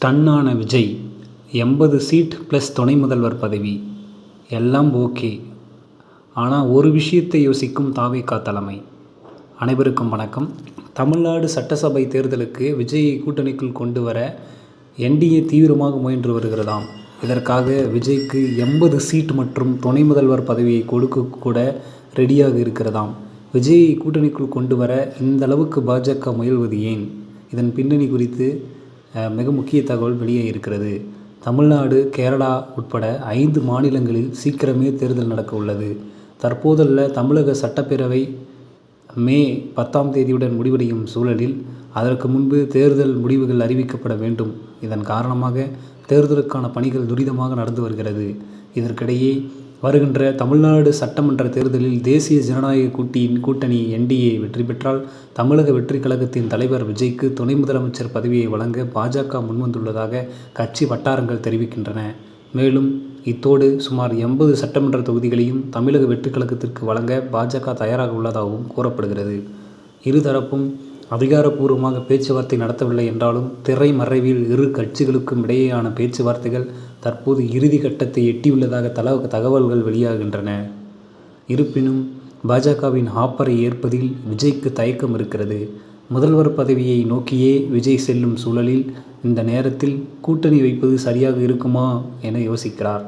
ஸ்டன்னான Vijay. 80 seat plus துணை முதல்வர் பதவி. எல்லாம் ஓகே. ஆனால் ஒரு விஷயத்தை யோசிக்கும் தாவேகா தலைமை. அனைவருக்கும் வணக்கம். தமிழ்நாடு சட்டசபை தேர்தலுக்கு விஜயை கூட்டணிக்குள் கொண்டு வர என்டிஏ தீவிரமாக முயன்று வருகிறதாம். இதற்காக விஜய்க்கு 80 சீட் மற்றும் துணை முதல்வர் பதவியை கொடுக்க கூட ரெடியாக இருக்கிறதாம். விஜயை கூட்டணிக்குள் கொண்டு வர இந்த அளவுக்கு பாஜக முயல்வது ஏன்? இதன் பின்னணி குறித்து மிக முக்கிய தகவல் வெளியே இருக்கிறது. தமிழ்நாடு, கேரளா உட்பட 5 மாநிலங்களில் சீக்கிரமே தேர்தல் நடக்க உள்ளது. தற்போதுள்ள தமிழக சட்டப்பேரவை மே 10ஆம் தேதியுடன் முடிவடையும் சூழலில் அதற்கு முன்பு தேர்தல் முடிவுகள் அறிவிக்கப்பட வேண்டும். இதன் காரணமாக தேர்தலுக்கான பணிகள் துரிதமாக நடந்து வருகிறது. இதற்கிடையே வருகின்ற தமிழ்நாடு சட்டமன்ற தேர்தலில் தேசிய ஜனநாயக கூட்டணி என்டிஏ வெற்றி பெற்றால் தமிழக வெற்றி கழகத்தின் தலைவர் விஜய்க்கு துணை முதலமைச்சர் பதவியை வழங்க பாஜக முன்வந்துள்ளதாக கட்சி வட்டாரங்கள் தெரிவிக்கின்றன. மேலும் இத்தோடு சுமார் 80 சட்டமன்ற தொகுதிகளையும் தமிழக வெற்றி கழகத்திற்கு வழங்க பாஜக தயாராக உள்ளதாகவும் கூறப்படுகிறது. இருதரப்பும் அதிகாரப்பூர்வமாக பேச்சுவார்த்தை நடத்தவில்லை என்றாலும் திரைமறைவில் இரு கட்சிகளுக்கும் இடையேயான பேச்சுவார்த்தைகள் தற்போது இறுதி கட்டத்தை எட்டியுள்ளதாக தகவல்கள் வெளியாகின்றன. இருப்பினும் பாஜகவின் ஆஃபரை ஏற்பதில் விஜய்க்கு தயக்கம் இருக்கிறது. முதல்வர் பதவியை நோக்கியே விஜய் செல்லும் சூழலில் இந்த நேரத்தில் கூட்டணி வைப்பது சரியாக இருக்குமா என யோசிக்கிறார்.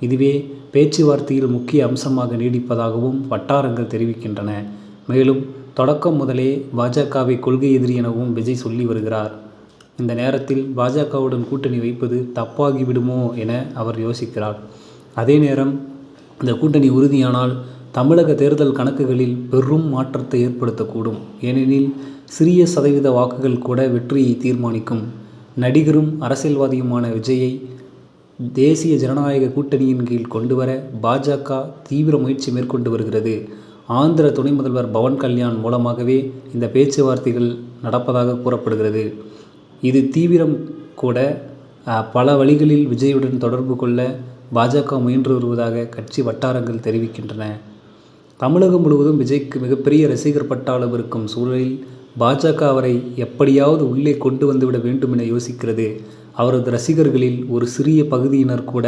இதுவே பேச்சுவார்த்தையில் முக்கிய அம்சமாக நீடிப்பதாகவும் வட்டாரங்கள் தெரிவிக்கின்றன. மேலும் தொடக்கம் முதலே பாஜகவை கொள்கை எதிரி எனவும் விஜய் சொல்லி வருகிறார். இந்த நேரத்தில் பாஜகவுடன் கூட்டணி வைப்பது தப்பாகிவிடுமோ என அவர் யோசிக்கிறார். அதே நேரம் இந்த கூட்டணி உறுதியானால் தமிழக தேர்தல் கணக்குகளில் பெரும் மாற்றத்தை ஏற்படுத்தக்கூடும். ஏனெனில் சிறிய சதவீத வாக்குகள் கூட வெற்றியை தீர்மானிக்கும். நடிகரும் அரசியல்வாதியுமான விஜயை தேசிய ஜனநாயக கூட்டணியின் கீழ் கொண்டு வர பாஜக தீவிர முயற்சி மேற்கொண்டு வருகிறது. ஆந்திர துணை முதல்வர் பவன் கல்யாண் மூலமாகவே இந்த பேச்சுவார்த்தைகள் நடப்பதாக கூறப்படுகிறது. இது தீவிரம் கூட பல வழிகளில் விஜயுடன் தொடர்பு கொள்ள பாஜக முயன்று வருவதாக கட்சி வட்டாரங்கள் தெரிவிக்கின்றன. தமிழகம் முழுவதும் விஜய்க்கு மிகப்பெரிய ரசிகர் பட்டாளம் இருக்கும் சூழலில் பாஜக அவரை எப்படியாவது உள்ளே கொண்டு வந்துவிட வேண்டும் என யோசிக்கிறது. அவரது ரசிகர்களில் ஒரு சிறிய பகுதியினர் கூட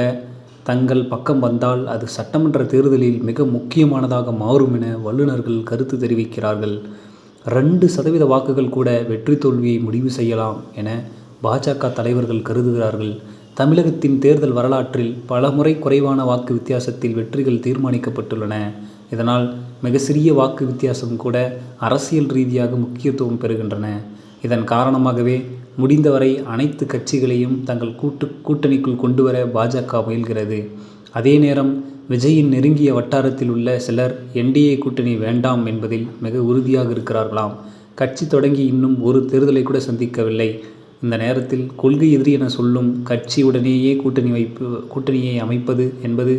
தங்கள் பக்கம் வந்தால் அது சட்டமன்ற தேர்தலில் மிக முக்கியமானதாக மாறும் என வல்லுநர்கள் கருத்து தெரிவிக்கிறார்கள். 2% வாக்குகள் கூட வெற்றி தோல்வியை முடிவு செய்யலாம் என பாஜக தலைவர்கள் கருதுகிறார்கள். தமிழகத்தின் தேர்தல் வரலாற்றில் பலமுறை குறைவான வாக்கு வித்தியாசத்தில் வெற்றிகள் தீர்மானிக்கப்பட்டுள்ளன. இதனால் மிக சிறிய வாக்கு வித்தியாசம் கூட அரசியல் ரீதியாக முக்கியத்துவம் பெறுகின்றன. இதன் காரணமாகவே முடிந்தவரை அனைத்து கட்சிகளையும் தங்கள் கூட்டணிக்குள் கொண்டு வர பாஜக முயல்கிறது. அதே நேரம் விஜயின் நெருங்கிய வட்டாரத்தில் உள்ள சிலர் என்டிஏ கூட்டணி வேண்டாம் என்பதில் மிக உறுதியாக இருக்கிறார்களாம். கட்சி தொடங்கி இன்னும் ஒரு தேர்தலை கூட சந்திக்கவில்லை. இந்த நேரத்தில் கொள்கை எதிரி என சொல்லும் கட்சியுடனேயே கூட்டணியை அமைப்பது என்பது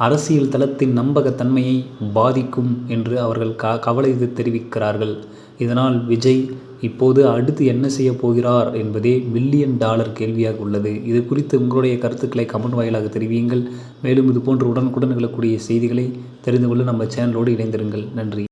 அரசியல் தளத்தின் நம்பகத்தன்மையை பாதிக்கும் என்று அவர்கள் கவலை தெரிவிக்கிறார்கள். இதனால் விஜய் இப்போது அடுத்து என்ன செய்ய போகிறார் என்பதே $1,000,000 கேள்வியாக உள்ளது. இது குறித்து உங்களுடைய கருத்துக்களை கமெண்ட் வாயிலாக தெரிவியுங்கள். மேலும் இதுபோன்று உடனுக்குடன் நிகழக்கூடிய செய்திகளை தெரிந்து கொள்ள நம்ம சேனலோடு இணைந்திருங்கள். நன்றி.